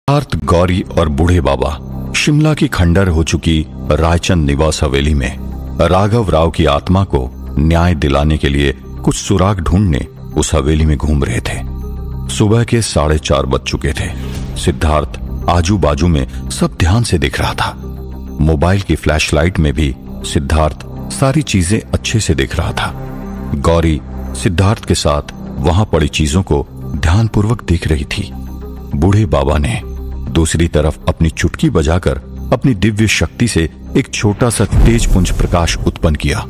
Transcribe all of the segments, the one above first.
सिद्धार्थ, गौरी और बूढ़े बाबा शिमला की खंडर हो चुकी रायचंद निवास हवेली में राघव राव की आत्मा को न्याय दिलाने के लिए कुछ सुराग ढूंढने उस हवेली में घूम रहे थे। सुबह के 4:30 बज चुके थे। सिद्धार्थ आजू बाजू में सब ध्यान से देख रहा था। मोबाइल की फ्लैशलाइट में भी सिद्धार्थ सारी चीजें अच्छे से देख रहा था। गौरी सिद्धार्थ के साथ वहां पड़ी चीजों को ध्यानपूर्वक देख रही थी। बूढ़े बाबा ने दूसरी तरफ अपनी चुटकी बजाकर अपनी दिव्य शक्ति से एक छोटा सा तेज पुंज प्रकाश उत्पन्न किया,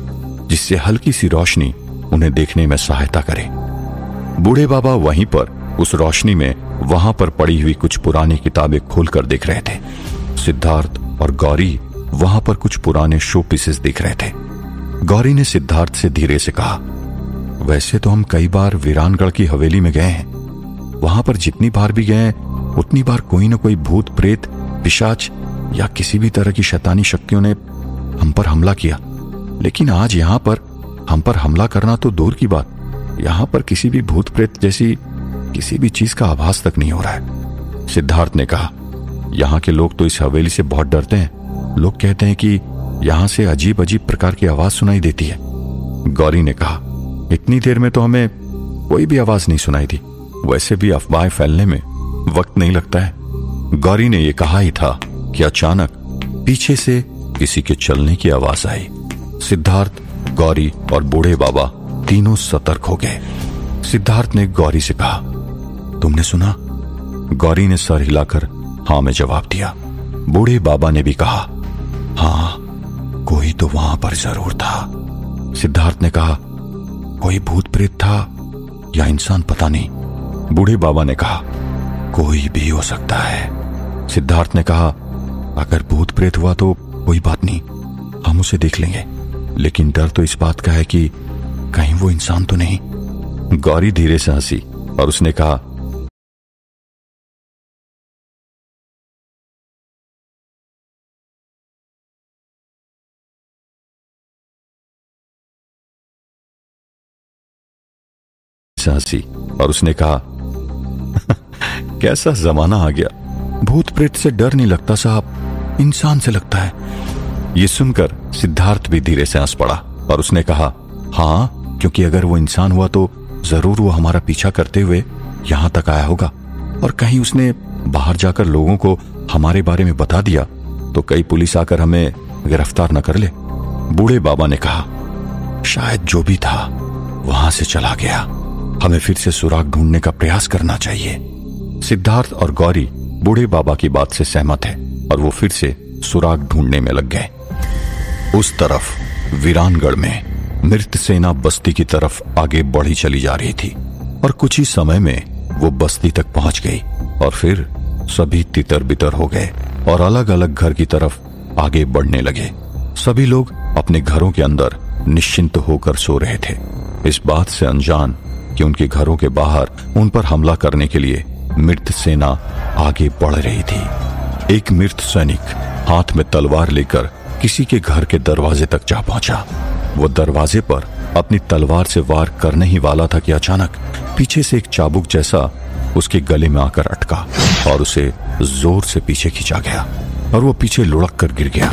जिससे हल्की सी रोशनी उन्हें देखने में सहायता करे। बूढ़े बाबा वहीं पर उस रोशनी में वहां पर पड़ी हुई कुछ पुरानी किताबें खोलकर देख रहे थे। सिद्धार्थ और गौरी वहां पर कुछ पुराने शो पीसेस देख रहे थे। गौरी ने सिद्धार्थ से धीरे से कहा, वैसे तो हम कई बार वीरानगढ़ की हवेली में गए हैं। वहां पर जितनी बार भी गए उतनी बार कोई न कोई भूत, प्रेत, पिशाच या किसी भी तरह की शैतानी शक्तियों ने हम पर हमला किया, लेकिन आज यहां पर हम पर हमला करना तो दूर की बात, यहां पर किसी भी भूत प्रेत जैसी किसी भी चीज का आभास तक नहीं हो रहा है। सिद्धार्थ ने कहा, यहां के लोग तो इस हवेली से बहुत डरते हैं। लोग कहते हैं कि यहां से अजीब अजीब प्रकार की आवाज सुनाई देती है। गौरी ने कहा, इतनी देर में तो हमें कोई भी आवाज नहीं सुनाई दी। वैसे भी अफवाहें फैलने में वक्त नहीं लगता है। गौरी ने यह कहा ही था कि अचानक पीछे से किसी के चलने की आवाज आई। सिद्धार्थ, गौरी और बूढ़े बाबा तीनों सतर्क हो गए। सिद्धार्थ ने गौरी से कहा, तुमने सुना? गौरी ने सर हिलाकर हां में जवाब दिया। बूढ़े बाबा ने भी कहा, हां, कोई तो वहां पर जरूर था। सिद्धार्थ ने कहा, कोई भूत प्रेत था या इंसान, पता नहीं। बूढ़े बाबा ने कहा, कोई भी हो सकता है। सिद्धार्थ ने कहा, अगर भूत प्रेत हुआ तो कोई बात नहीं, हम उसे देख लेंगे, लेकिन डर तो इस बात का है कि कहीं वो इंसान तो नहीं। गौरी धीरे से हंसी और उसने कहा, कैसा जमाना आ गया, भूत प्रेत से डर नहीं लगता साहब, इंसान से लगता है। ये सुनकर सिद्धार्थ भी धीरे से हंस पड़ा और उसने कहा, हाँ, क्योंकि अगर वो इंसान हुआ तो जरूर वो हमारा पीछा करते हुए यहां तक आया होगा, और कहीं उसने बाहर जाकर लोगों को हमारे बारे में बता दिया तो कई पुलिस आकर हमें गिरफ्तार न कर ले। बूढ़े बाबा ने कहा, शायद जो भी था वहां से चला गया, हमें फिर से सुराग ढूंढने का प्रयास करना चाहिए। सिद्धार्थ और गौरी बूढ़े बाबा की बात से सहमत है और वो फिर से सुराग ढूंढने में लग गए। उस तरफ वीरानगढ़ में मृत सेना बस्ती की तरफ आगे बढ़ी चली जा रही थी और कुछ ही समय में वो बस्ती तक पहुंच गई और फिर सभी तितर बितर हो गए और अलग अलग घर की तरफ आगे बढ़ने लगे। सभी लोग अपने घरों के अंदर निश्चिंत होकर सो रहे थे, इस बात से अनजान कि उनके घरों के बाहर उन पर हमला करने के लिए मृत सेना आगे बढ़ रही थी। एक मृत सैनिक हाथ में तलवार लेकर किसी के घर के दरवाजे तक जा पहुंचा। वो दरवाजे पर अपनी तलवार से वार करने ही वाला था कि अचानक पीछे से एक चाबुक जैसा उसके गले में आकर अटका और उसे जोर से पीछे खींचा गया और वो पीछे लुढ़क कर गिर गया।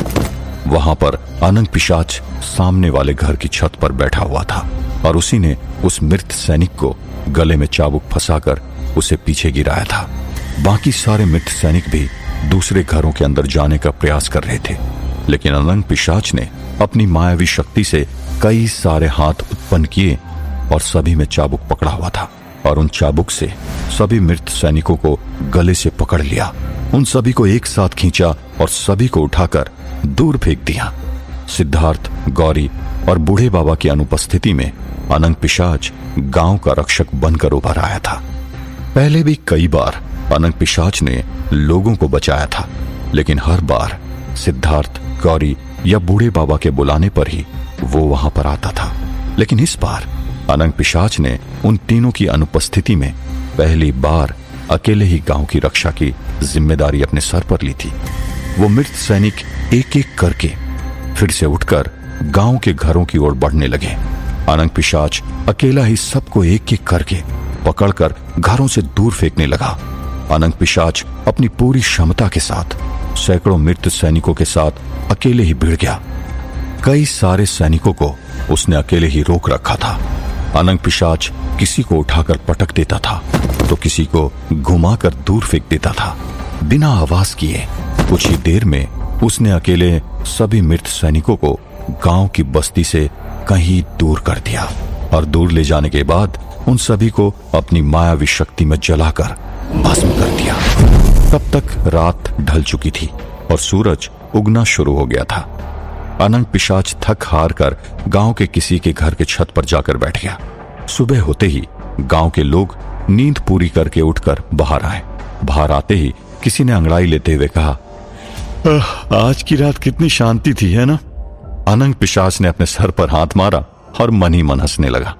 वहां पर अनंग पिशाच सामने वाले घर की छत पर बैठा हुआ था और उसी ने उस मृत सैनिक को गले में चाबुक फंसाकर उसे पीछे गिराया था। बाकी सारे मृत सैनिक भी दूसरे घरों के अंदर जाने का प्रयास कर रहे थे, लेकिन अनंग पिशाच ने अपनी मायावी शक्ति से कई सारे हाथ उत्पन्न किए और सभी में चाबुक पकड़ा हुआ था और उन चाबुक से सभी मृत सैनिकों को गले से पकड़ लिया। उन सभी को एक साथ खींचा और सभी को उठाकर दूर फेंक दिया। सिद्धार्थ, गौरी और बूढ़े बाबा की अनुपस्थिति में अनंग पिशाच गांव का रक्षक बनकर उभर आया था। पहले भी कई बार अनंग पिशाच ने लोगों को बचाया था, लेकिन हर बार सिद्धार्थ, गौरी या बूढ़े बाबा के बुलाने पर ही वो वहां पर आता था। लेकिन इस बार अनंग पिशाच ने उन तीनों की अनुपस्थिति में पहली बार अकेले ही गांव की रक्षा की जिम्मेदारी अपने सर पर ली थी। वो मृत सैनिक एक एक करके फिर से उठकर गांव के घरों की ओर बढ़ने लगे। अनंग पिशाच अकेला ही सबको एक एक करके पकड़कर घरों से दूर फेंकने लगा। अनंग पिशाच अपनी पूरी क्षमता के साथ सैकड़ों मृत सैनिकों के साथ अकेले ही भिड़ गया। कई सारे सैनिकों को उसने अकेले ही रोक रखा था। अनंग पिशाच किसी को उठाकर पटक देता था तो किसी को घुमाकर दूर फेंक देता था। बिना आवाज किए कुछ ही देर में उसने अकेले सभी मृत सैनिकों को गांव की बस्ती से कहीं दूर कर दिया और दूर ले जाने के बाद उन सभी को अपनी मायावी शक्ति में जलाकर भस्म कर दिया। तब तक रात ढल चुकी थी और सूरज उगना शुरू हो गया था। अनंग पिशाच थक हार कर गांव के किसी के घर के छत पर जाकर बैठ गया। सुबह होते ही गांव के लोग नींद पूरी करके उठकर बाहर आए। बाहर आते ही किसी ने अंगड़ाई लेते हुए कहा, आज की रात कितनी शांति थी, है ना? अनंग पिशाच ने अपने सर पर हाथ मारा और मन ही मन हंसने लगा।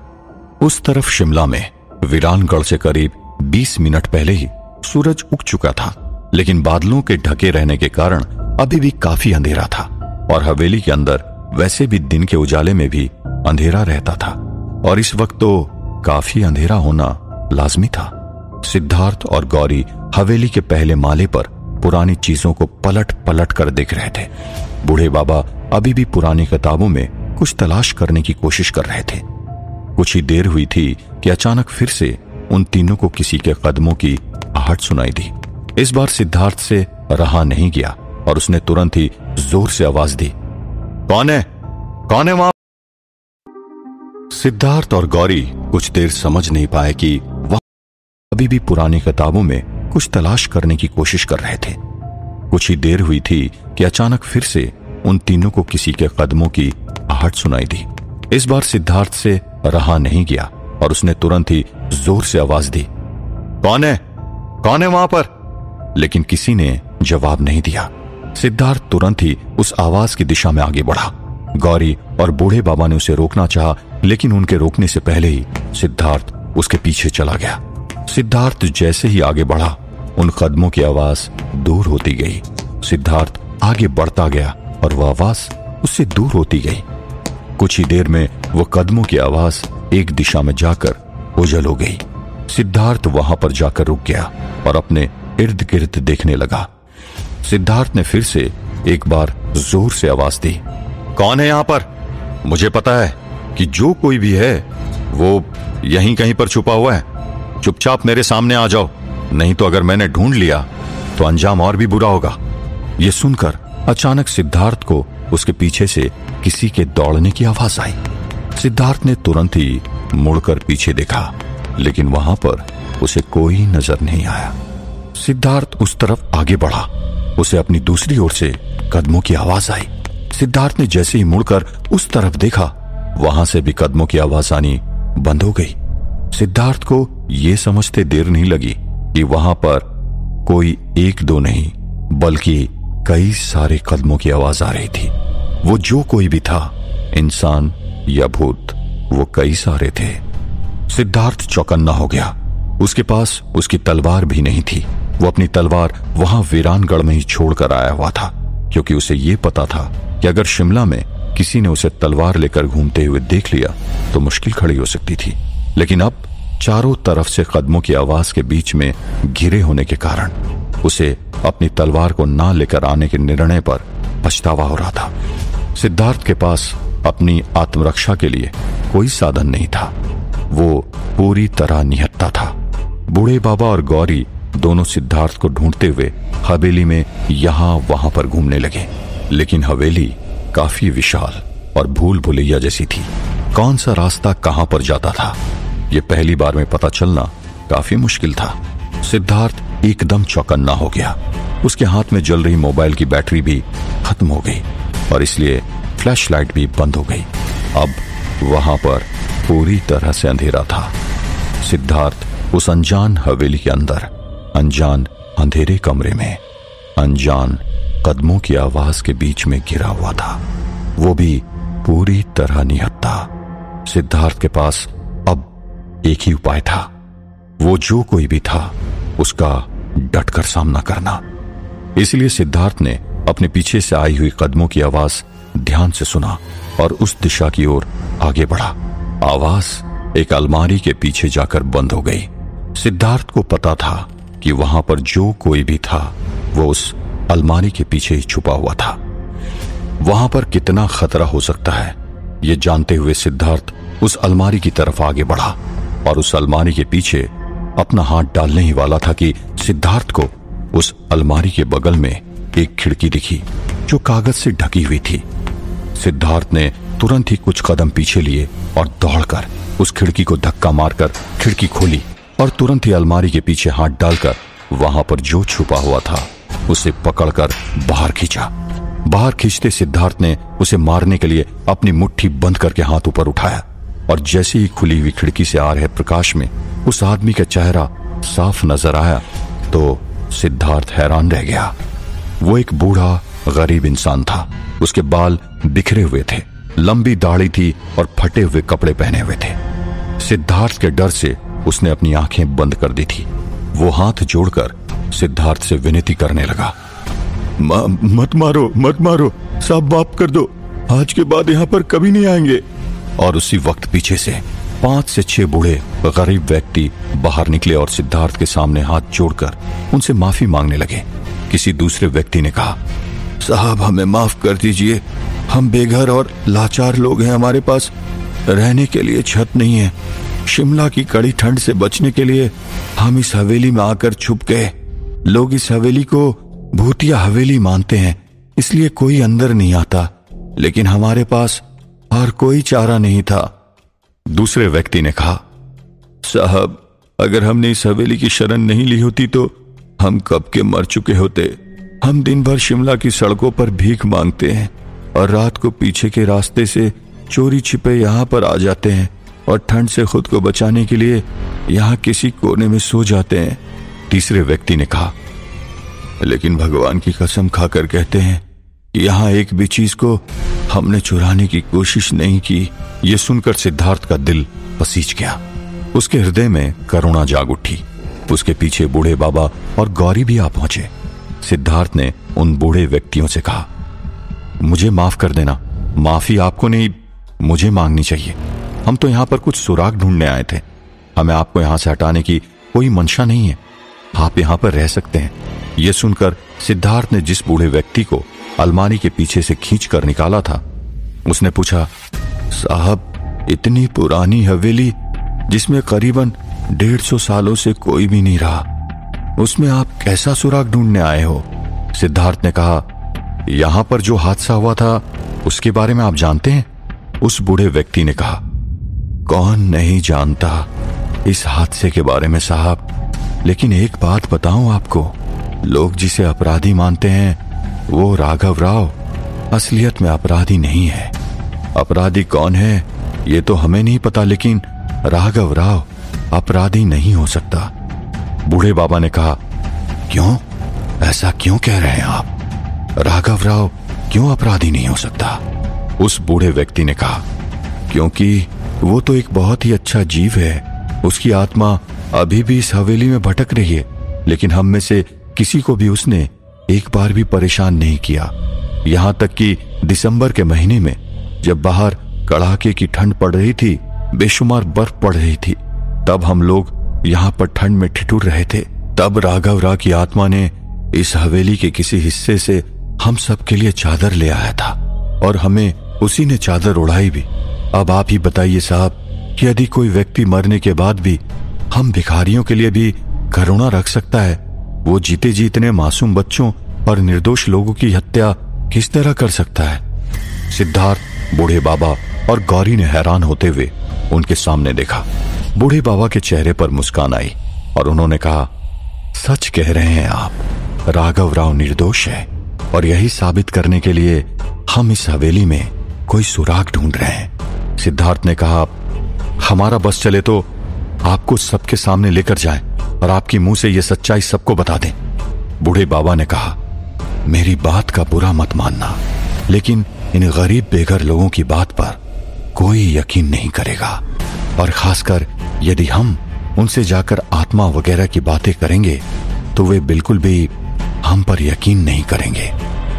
उस तरफ शिमला में वीरानगढ़ से करीब 20 मिनट पहले ही सूरज उग चुका था, लेकिन बादलों के ढके रहने के कारण अभी भी काफी अंधेरा था और हवेली के अंदर वैसे भी दिन के उजाले में भी अंधेरा रहता था और इस वक्त तो काफी अंधेरा होना लाजमी था। सिद्धार्थ और गौरी हवेली के पहले माले पर पुरानी चीजों को पलट पलट कर देख रहे थे। बूढ़े बाबा अभी भी पुरानी किताबों में कुछ तलाश करने की कोशिश कर रहे थे। कुछ ही देर हुई थी कि अचानक फिर से उन तीनों को किसी के कदमों की आहट सुनाई दी। इस बार सिद्धार्थ से रहा नहीं गया और उसने तुरंत ही जोर से आवाज दी, कौन है? कौन है वहां? सिद्धार्थ और गौरी कुछ देर समझ नहीं पाए कि वह अभी भी पुरानी किताबों में कुछ तलाश करने की कोशिश कर रहे थे। कुछ ही देर हुई थी कि अचानक फिर से उन तीनों को किसी के कदमों की आहट सुनाई दी। इस बार सिद्धार्थ से रहा नहीं गया और उसने तुरंत ही जोर से आवाज दी, कौन है? कौन है वहां पर? लेकिन किसी ने जवाब नहीं दिया। सिद्धार्थ तुरंत ही उस आवाज की दिशा में आगे बढ़ा। गौरी और बूढ़े बाबा ने उसे रोकना चाहा, लेकिन उनके रोकने से पहले ही सिद्धार्थ उसके पीछे चला गया। सिद्धार्थ जैसे ही आगे बढ़ा, उन कदमों की आवाज दूर होती गई। सिद्धार्थ आगे बढ़ता गया और वह आवाज उससे दूर होती गई। कुछ ही देर में वह कदमों की आवाज एक दिशा में जाकर ओझल हो गई। सिद्धार्थ वहां पर जाकर रुक गया और अपने इर्द गिर्द देखने लगा। सिद्धार्थ ने फिर से एक बार जोर से आवाज दी, कौन है यहां पर? मुझे पता है कि जो कोई भी है वो यहीं कहीं पर छुपा हुआ है। चुपचाप मेरे सामने आ जाओ, नहीं तो अगर मैंने ढूंढ लिया तो अंजाम और भी बुरा होगा। यह सुनकर अचानक सिद्धार्थ को उसके पीछे से किसी के दौड़ने की आवाज आई। सिद्धार्थ ने तुरंत ही मुड़कर पीछे देखा, लेकिन वहां पर उसे कोई नजर नहीं आया। सिद्धार्थ उस तरफ आगे बढ़ा। उसे अपनी दूसरी ओर से कदमों की आवाज आई। सिद्धार्थ ने जैसे ही मुड़कर उस तरफ देखा, वहां से भी कदमों की आवाज आनी बंद हो गई। सिद्धार्थ को यह समझते देर नहीं लगी कि वहां पर कोई एक दो नहीं बल्कि कई सारे कदमों की आवाज आ रही थी। वो जो कोई भी था, इंसान या भूत, वो कई सारे थे। सिद्धार्थ चौकन्ना हो गया। उसके पास उसकी तलवार भी नहीं थी। वो अपनी तलवार वहां वीरानगढ़ में ही छोड़कर आया हुआ था, क्योंकि उसे ये पता था कि अगर शिमला में किसी ने उसे तलवार लेकर घूमते हुए देख लिया तो मुश्किल खड़ी हो सकती थी। लेकिन अब चारों तरफ से कदमों की आवाज के बीच में घिरे होने के कारण उसे अपनी तलवार को ना लेकर आने के निर्णय पर पछतावा हो रहा था। सिद्धार्थ के पास अपनी आत्मरक्षा के लिए कोई साधन नहीं था। वो पूरी तरह निहत्था था। बूढ़े बाबा और गौरी दोनों सिद्धार्थ को ढूंढते हुए हवेली में यहां वहां पर घूमने लगे, लेकिन हवेली काफी विशाल और भूल भुलैया जैसी थी। कौन सा रास्ता कहां पर जाता था, यह पहली बार में पता चलना काफी मुश्किल था। सिद्धार्थ एकदम चौकन्ना हो गया। उसके हाथ में जल रही मोबाइल की बैटरी भी खत्म हो गई और इसलिए फ्लैशलाइट भी बंद हो गई। अब वहां पर पूरी तरह से अंधेरा था। सिद्धार्थ उस अनजान हवेली के अंदर, अनजान अंधेरे कमरे में, अनजान कदमों की आवाज के बीच में घिरा हुआ था, वो भी पूरी तरह निहत्था। सिद्धार्थ के पास अब एक ही उपाय था। वो जो कोई भी था उसका डटकर सामना करना। इसलिए सिद्धार्थ ने अपने पीछे से आई हुई कदमों की आवाज ध्यान से सुना और उस दिशा की ओर आगे बढ़ा। आवाज एक अलमारी के पीछे जाकर बंद हो गई। सिद्धार्थ को पता था कि वहां पर जो कोई भी था वो उस अलमारी के पीछे ही छुपा हुआ था। वहां पर कितना खतरा हो सकता है ये जानते हुए सिद्धार्थ उस अलमारी की तरफ आगे बढ़ा और उस अलमारी के पीछे अपना हाथ डालने ही वाला था कि सिद्धार्थ को उस अलमारी के बगल में एक खिड़की दिखी जो कागज से ढकी हुई थी। सिद्धार्थ ने तुरंत ही कुछ कदम पीछे लिए और दौड़कर उस खिड़की को धक्का मारकर खिड़की खोली और तुरंत ही अलमारी के पीछे हाथ डालकर वहां पर जो छुपा हुआ था उसे पकड़कर बाहर खींचा। बाहर खींचते सिद्धार्थ ने उसे मारने के लिए अपनी मुट्ठी बंद करके हाथ ऊपर उठाया और जैसे ही खुली हुई खिड़की से आ रहे प्रकाश में उस आदमी का चेहरा साफ नजर आया तो सिद्धार्थ हैरान रह गया। वो एक बूढ़ा गरीब इंसान था। उसके बाल बिखरे हुए थे, लंबी दाढ़ी थी और फटे हुए कपड़े पहने हुए थे। सिद्धार्थ के डर से उसने अपनी आंखें बंद कर दी थी। वो हाथ जोड़कर सिद्धार्थ से विनती करने लगा, मत मारो, मत मारो, साहब माफ कर दो, आज के बाद यहाँ पर कभी नहीं आएंगे। और उसी वक्त पीछे से 5 से 6 बूढ़े गरीब व्यक्ति बाहर निकले और सिद्धार्थ के सामने हाथ जोड़कर उनसे माफी मांगने लगे। किसी दूसरे व्यक्ति ने कहा, साहब हमें माफ कर दीजिए, हम बेघर और लाचार लोग हैं, हमारे पास रहने के लिए छत नहीं है। शिमला की कड़ी ठंड से बचने के लिए हम इस हवेली में आकर छुप गए। लोग इस हवेली को भूतिया हवेली मानते हैं, इसलिए कोई अंदर नहीं आता, लेकिन हमारे पास और कोई चारा नहीं था। दूसरे व्यक्ति ने कहा, साहब अगर हमने इस हवेली की शरण नहीं ली होती तो हम कब के मर चुके होते। हम दिन भर शिमला की सड़कों पर भीख मांगते हैं और रात को पीछे के रास्ते से चोरी छिपे यहाँ पर आ जाते हैं और ठंड से खुद को बचाने के लिए यहाँ किसी कोने में सो जाते हैं। तीसरे व्यक्ति ने कहा, लेकिन भगवान की कसम खाकर कहते हैं यहाँ एक भी चीज को हमने चुराने की कोशिश नहीं की। ये सुनकर सिद्धार्थ का दिल पसीज गया। उसके हृदय में करुणा जाग उठी। उसके पीछे बूढ़े बाबा और गौरी भी आ पहुंचे। सिद्धार्थ ने उन बूढ़े व्यक्तियों से कहा, मुझे माफ कर देना, माफी आपको नहीं मुझे मांगनी चाहिए। हम तो यहाँ पर कुछ सुराग ढूंढने आए थे, हमें आपको यहाँ से हटाने की कोई मंशा नहीं है, आप यहाँ पर रह सकते हैं। यह सुनकर सिद्धार्थ ने जिस बूढ़े व्यक्ति को अलमारी के पीछे से खींचकर निकाला था उसने पूछा, साहब इतनी पुरानी हवेली जिसमें करीबन 150 सालों से कोई भी नहीं रहा, उसमें आप कैसा सुराग ढूंढने आए हो? सिद्धार्थ ने कहा, यहां पर जो हादसा हुआ था उसके बारे में आप जानते हैं? उस बूढ़े व्यक्ति ने कहा, कौन नहीं जानता इस हादसे के बारे में साहब, लेकिन एक बात बताऊं आपको, लोग जिसे अपराधी मानते हैं वो राघव राव असलियत में अपराधी नहीं है। अपराधी कौन है ये तो हमें नहीं पता, लेकिन राघव राव अपराधी नहीं हो सकता। बूढ़े बाबा ने कहा, क्यों, ऐसा क्यों कह रहे हैं आप? राघव राव क्यों अपराधी नहीं हो सकता? उस बूढ़े व्यक्ति ने कहा, क्योंकि वो तो एक बहुत ही अच्छा जीव है, उसकी आत्मा अभी भी इस हवेली में भटक रही है, लेकिन हम में से किसी को भी उसने एक बार भी परेशान नहीं किया। यहां तक कि दिसंबर के महीने में जब बाहर कड़ाके की ठंड पड़ रही थी, बेशुमार बर्फ पड़ रही थी, तब हम लोग यहाँ पर ठंड में ठिठुर रहे थे। तब राघव राव की आत्मा ने इस हवेली के किसी हिस्से से हम सब के लिए चादर ले आया था और हमें उसी ने चादर उड़ाई भी। अब आप ही बताइए साहब कि यदि कोई व्यक्ति मरने के बाद भी हम भिखारियों के लिए भी करुणा रख सकता है, वो जीते जी इतने मासूम बच्चों और निर्दोष लोगों की हत्या किस तरह कर सकता है? सिद्धार्थ, बूढ़े बाबा और गौरी ने हैरान होते हुए उनके सामने देखा। बूढ़े बाबा के चेहरे पर मुस्कान आई और उन्होंने कहा, सच कह रहे हैं आप, राघव राव निर्दोष है और यही साबित करने के लिए हम इस हवेली में कोई सुराग ढूंढ रहे हैं। सिद्धार्थ ने कहा, हमारा बस चले तो आपको सबके सामने लेकर जाएं और आपकी मुंह से यह सच्चाई सबको बता दें। बूढ़े बाबा ने कहा, मेरी बात का बुरा मत मानना, लेकिन इन गरीब बेघर लोगों की बात पर कोई यकीन नहीं करेगा, और खासकर यदि हम उनसे जाकर आत्मा वगैरह की बातें करेंगे तो वे बिल्कुल भी हम पर यकीन नहीं करेंगे।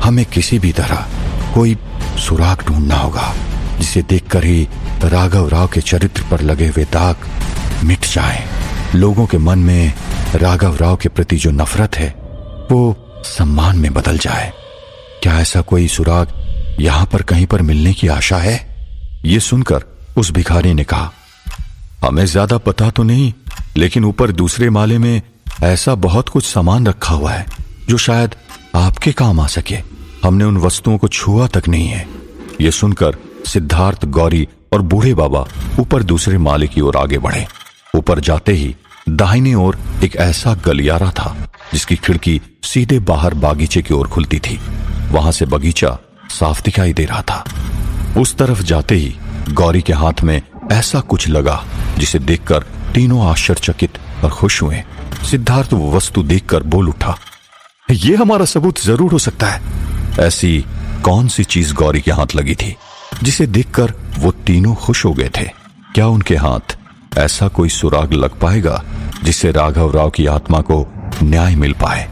हमें किसी भी तरह कोई सुराग ढूंढना होगा जिसे देखकर ही राघव राव के चरित्र पर लगे हुए दाग मिट जाएं, लोगों के मन में राघव राव के प्रति जो नफरत है वो सम्मान में बदल जाए। क्या ऐसा कोई सुराग यहां पर कहीं पर मिलने की आशा है? ये सुनकर उस भिखारी ने कहा, हमें ज्यादा पता तो नहीं, लेकिन ऊपर दूसरे माले में ऐसा बहुत कुछ सामान रखा हुआ है जो शायद आपके काम आ सके। हमने उन वस्तुओं को छुआ तक नहीं है। यह सुनकर सिद्धार्थ, गौरी और बूढ़े बाबा ऊपर दूसरे माले की ओर आगे बढ़े। ऊपर जाते ही दाहिनी ओर एक ऐसा गलियारा था जिसकी खिड़की सीधे बाहर बागीचे की ओर खुलती थी। वहां से बगीचा साफ दिखाई दे रहा था। उस तरफ जाते ही गौरी के हाथ में ऐसा कुछ लगा जिसे देखकर तीनों आश्चर्यचकित और खुश हुए। सिद्धार्थ वो वस्तु देखकर बोल उठा, यह हमारा सबूत जरूर हो सकता है। ऐसी कौन सी चीज गौरी के हाथ लगी थी जिसे देखकर वो तीनों खुश हो गए थे? क्या उनके हाथ ऐसा कोई सुराग लग पाएगा जिससे राघव राव की आत्मा को न्याय मिल पाए?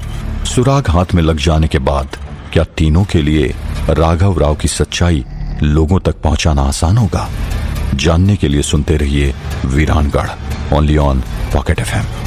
सुराग हाथ में लग जाने के बाद क्या तीनों के लिए राघव राव की सच्चाई लोगों तक पहुंचाना आसान होगा? जानने के लिए सुनते रहिए वीरानगढ़, ओनली ऑन पॉकेट FM।